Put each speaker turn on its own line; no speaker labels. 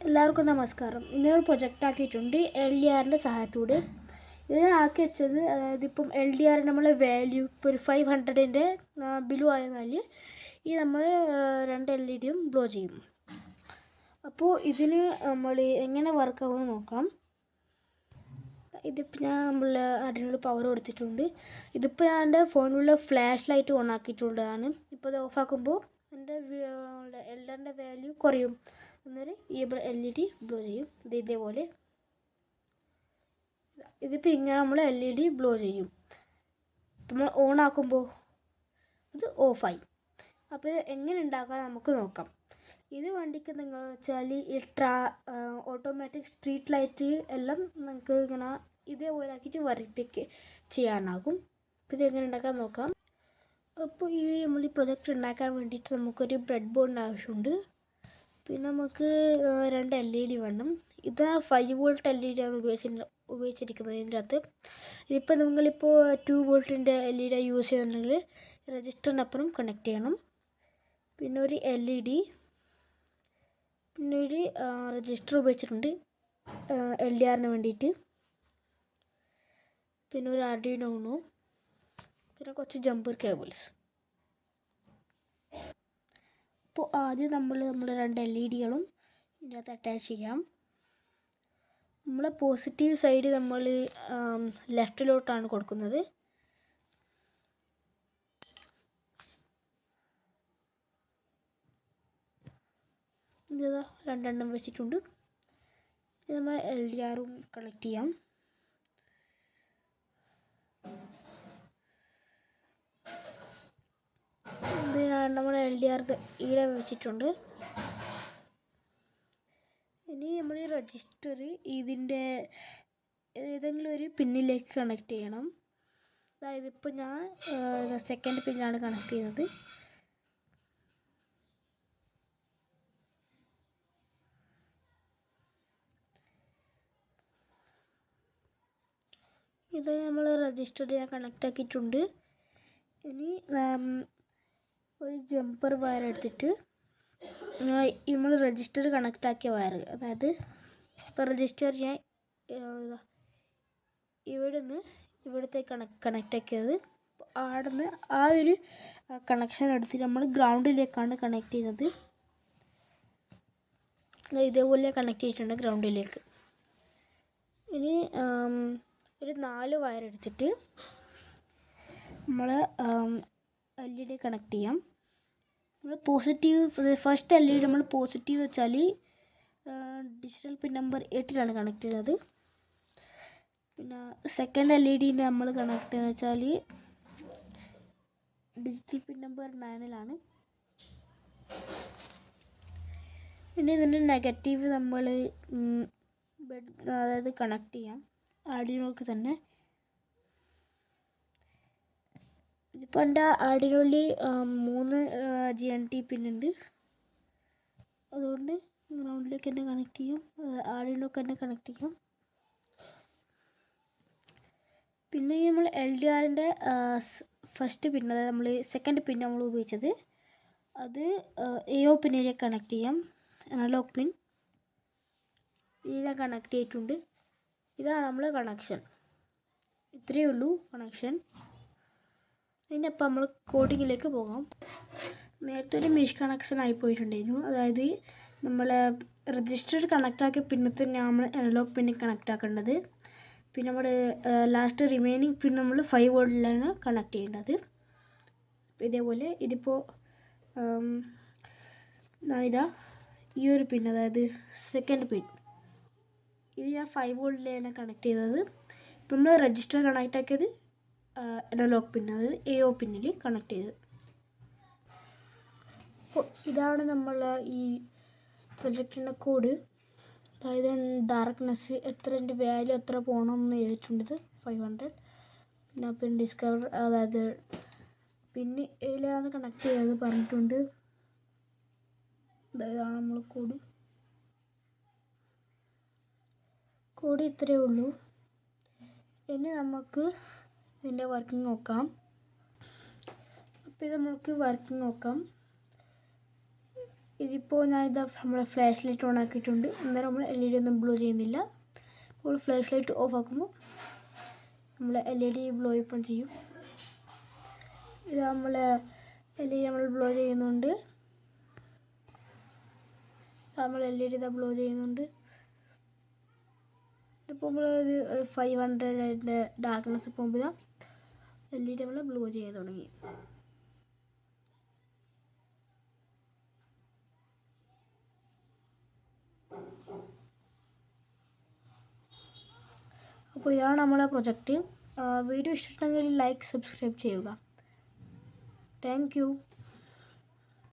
എല്ലാവർക്കും നമസ്കാരം. ഇന്നൊരു പ്രൊജക്റ്റ് ആക്കിയിട്ടുണ്ട് LDRൻ്റെ സഹായത്തോടെ. ഇത് ആക്കി വെച്ചത് ഇപ്പം LDR നമ്മൾ വാല്യൂ ഇപ്പോൾ ഒരു 500ൻ്റെ ബിലു ആയെന്നാൽ ഈ നമ്മൾ 2 LED ബ്ലോ ചെയ്യും. അപ്പോൾ ഇതിന് നമ്മൾ എങ്ങനെ വർക്ക് ആവുമെന്ന് നോക്കാം. ഇതിപ്പോൾ നമ്മൾ അതിനോട് പവർ കൊടുത്തിട്ടുണ്ട്. ഇതിപ്പോൾ ഞാൻ എൻ്റെ ഫോണിലുള്ള ഫ്ലാഷ് ലൈറ്റ് ഓൺ ആക്കിയിട്ടുള്ളതാണ്. ഇപ്പോൾ ഇത് ഓഫാക്കുമ്പോൾ എൻ്റെ LDRൻ്റെ വാല്യൂ കുറയും. അന്നേരം ഈ LED ബ്ലോ ചെയ്യും. ഇതേപോലെ ഇതിപ്പോൾ ഇങ്ങനെ നമ്മൾ LED ബ്ലോ ചെയ്യും. നമ്മൾ ഓൺ ആക്കുമ്പോൾ ഇത് ഓഫായി. അപ്പോൾ ഇത് എങ്ങനെ ഉണ്ടാക്കാൻ നമുക്ക് നോക്കാം. ഇത് വണ്ടിക്ക് നിങ്ങൾ വെച്ചാൽ ഈ ഓട്ടോമാറ്റിക് സ്ട്രീറ്റ് ലൈറ്റ് എല്ലാം നമുക്ക് ഇങ്ങനെ ഇതേപോലെ ആക്കിയിട്ട് വരപ്പിക്ക് ചെയ്യാനാകും. അപ്പോൾ ഇത് എങ്ങനെ ഉണ്ടാക്കാൻ നോക്കാം. അപ്പോൾ ഈ നമ്മൾ ഈ പ്രൊജക്റ്റ് ഉണ്ടാക്കാൻ വേണ്ടിയിട്ട് നമുക്കൊരു ബ്രെഡ് ബോർഡിൻ്റെ ആവശ്യമുണ്ട്. പിന്നെ നമുക്ക് 2 LED വേണം. ഇത് 5 വോൾട്ട് LED ആണ് ഉപയോഗിച്ചിരിക്കുന്നത് ഇതിൻ്റെ അകത്ത്. ഇതിപ്പോൾ നിങ്ങളിപ്പോൾ 2 വോൾട്ടിൻ്റെ LED യൂസ് ചെയ്യുന്നുണ്ടെങ്കിൽ രജിസ്റ്ററിനപ്പുറം കണക്ട് ചെയ്യണം. പിന്നെ ഒരു LED, പിന്നെ ഒരു രജിസ്റ്റർ ഉപയോഗിച്ചിട്ടുണ്ട് LDRന് വേണ്ടിയിട്ട്. പിന്നെ ഒരു ആർഡിനോ ഉണോ, പിന്നെ കുറച്ച് ജമ്പർ കേബിൾസ്. അപ്പോൾ ആദ്യം നമ്മൾ 2 LEDകളും ഇതിനകത്ത് അറ്റാച്ച് ചെയ്യാം. നമ്മളെ പോസിറ്റീവ് സൈഡ് നമ്മൾ ലെഫ്റ്റിലോട്ടാണ് കൊടുക്കുന്നത്. ഇതാ 2 വെച്ചിട്ടുണ്ട്. ഇത് നമ്മൾ LDRും കണക്ട് ചെയ്യാം. നമ്മൾ LDR ഇവിടെ വെച്ചിട്ടുണ്ട്. ഇനി നമ്മൾ ഈ രജിസ്റ്റർ ഇതിൻ്റെ ഏതെങ്കിലും ഒരു പിന്നിലേക്ക് കണക്ട് ചെയ്യണം. അതായത് ഇപ്പോൾ ഞാൻ സെക്കൻഡ് പിന്നാണ് കണക്ട് ചെയ്യുന്നത്. ഇത് നമ്മൾ രജിസ്റ്റർ ഞാൻ കണക്ട് ആക്കിയിട്ടുണ്ട്. ഇനി ഒരു ജമ്പർ വയർ എടുത്തിട്ട് നമ്മൾ രജിസ്റ്റർ കണക്ട് ആക്കിയ വയർ, അതായത് ഇപ്പോൾ രജിസ്റ്റർ ഞാൻ ഇവിടെ നിന്ന് ഇവിടത്തേക്ക് കണക്ട് ആക്കിയത്. അവിടെ നിന്ന് ആ ഒരു കണക്ഷൻ എടുത്തിട്ട് നമ്മൾ ഗ്രൗണ്ടിലേക്കാണ് കണക്ട് ചെയ്യുന്നത്. ഇതേപോലെ കണക്ട് ചെയ്തിട്ടുണ്ട് ഗ്രൗണ്ടിലേക്ക്. ഇനി ഒരു 4 വയർ എടുത്തിട്ട് നമ്മൾ LED കണക്ട് ചെയ്യാം. നമ്മൾ പോസിറ്റീവ് ഫസ്റ്റ് LED നമ്മൾ പോസിറ്റീവ് വെച്ചാൽ ഡിജിറ്റൽ പിൻ നമ്പർ 8ലാണ് കണക്ട് ചെയ്യുന്നത്. പിന്നെ സെക്കൻഡ് LED നമ്മൾ കണക്ട് ചെയ്യുന്നത് വെച്ചാൽ ഡിജിറ്റൽ പിൻ നമ്പർ 9ലാണ്. പിന്നെ ഇതിൻ്റെ നെഗറ്റീവ് നമ്മൾ അതായത് കണക്ട് ചെയ്യാം ആർഡിനോക്ക് തന്നെ. ഇതിപ്പോൾ എൻ്റെ ആർഡിനോയിൽ 3 GNT പിന്നുണ്ട്. അതുകൊണ്ട് ഗ്രൗണ്ടിലേക്ക് തന്നെ കണക്ട് ചെയ്യും, ആർഡിനോക്ക് തന്നെ കണക്ട് ചെയ്യാം. പിന്നെ നമ്മൾ LDRൻ്റെ ഫസ്റ്റ് പിൻ, അതായത് നമ്മൾ സെക്കൻഡ് പിൻ നമ്മൾ ഉപയോഗിച്ചത്, അത് AO പിന്നിലേക്ക് കണക്ട് ചെയ്യാം. അനലോഗ് പിൻ ഇതിനെ കണക്ട് ചെയ്തിട്ടുണ്ട്. ഇതാണ് നമ്മൾ കണക്ഷൻ. ഇത്രയേ ഉള്ളൂ കണക്ഷൻ. അതിനപ്പം നമ്മൾ കോഡിങ്ങിലേക്ക് പോകാം. നേരത്തെ ഒരു മിസ് കണക്ഷൻ ആയിപ്പോയിട്ടുണ്ടായിരുന്നു. അതായത് നമ്മൾ രജിസ്റ്റർ കണക്ട് ആക്കിയ പിന്നെ തന്നെ നമ്മൾ അനലോഗ് പിന്നിൽ കണക്ട് ആക്കേണ്ടത്. പിന്നെ നമ്മൾ ലാസ്റ്റ് റിമൈനിങ് പിൻ നമ്മൾ 5 വോൾട്ടിലാണ് കണക്ട് ചെയ്യേണ്ടത്. ഇതേപോലെ ഇതിപ്പോൾ ഇതാ ഈ ഒരു പിൻ, അതായത് സെക്കൻഡ് പിൻ, ഇത് ഞാൻ 5 വോൾട്ടിലാണ് കണക്ട് ചെയ്തത്. ഇപ്പം നമ്മൾ രജിസ്റ്റർ കണക്ട് ആക്കിയത് അനലോഗ് പിൻ, അതായത് AO പിന്നിൽ കണക്ട് ചെയ്തത്. അപ്പോൾ ഇതാണ് നമ്മൾ ഈ പ്രൊജക്റ്റിൻ്റെ കോഡ്. അതായത് ഡാർക്ക്നെസ് എത്രൻ്റെ വാല്യൂ എത്ര പോകണമെന്ന് എഴുതിയിട്ടുണ്ട്. 500. പിന്നെ പിൻ ഡിസ്കവർ, അതായത് പിന്നെ ഇതിലാണ് കണക്ട് ചെയ്തത് പറഞ്ഞിട്ടുണ്ട്. ഇതാണ് നമ്മൾ കോഡ് ഇത്രയേ ഉള്ളൂ. ഇനി നമുക്ക് ഇതിൻ്റെ വർക്കിംഗ് നോക്കാം. അപ്പോൾ ഇത് നമുക്ക് വർക്കിംഗ് നോക്കാം. ഇതിപ്പോൾ ഞാനിതാ നമ്മളെ ഫ്ലാഷ് ലൈറ്റ് ഓൺ ആക്കിയിട്ടുണ്ട്. അന്നേരം നമ്മൾ LED ഒന്നും ബ്ലോ ചെയ്യുന്നില്ല. അപ്പോൾ ഫ്ലാഷ് ലൈറ്റ് ഓഫ് ആക്കുമ്പോൾ നമ്മളെ LED ബ്ലോ ഇപ്പം ചെയ്യും. ഇത് നമ്മളെ LED നമ്മൾ ബ്ലോ ചെയ്യുന്നുണ്ട്. നമ്മൾ LED ഇതാ ബ്ലോ ചെയ്യുന്നുണ്ട്. ഇപ്പോൾ നമ്മൾ 500 ഡാർക്ക്നെസ് പോകുമ്പോൾ LED നമ്മൾ ബ്ലോ ചെയ്യാൻ തുടങ്ങി. അപ്പോൾ ഇതാണ് നമ്മളെ പ്രൊജക്റ്റ്. വീഡിയോ ഇഷ്ടപ്പെട്ടെങ്കിൽ ലൈക്ക് സബ്സ്ക്രൈബ് ചെയ്യുക. Thank you.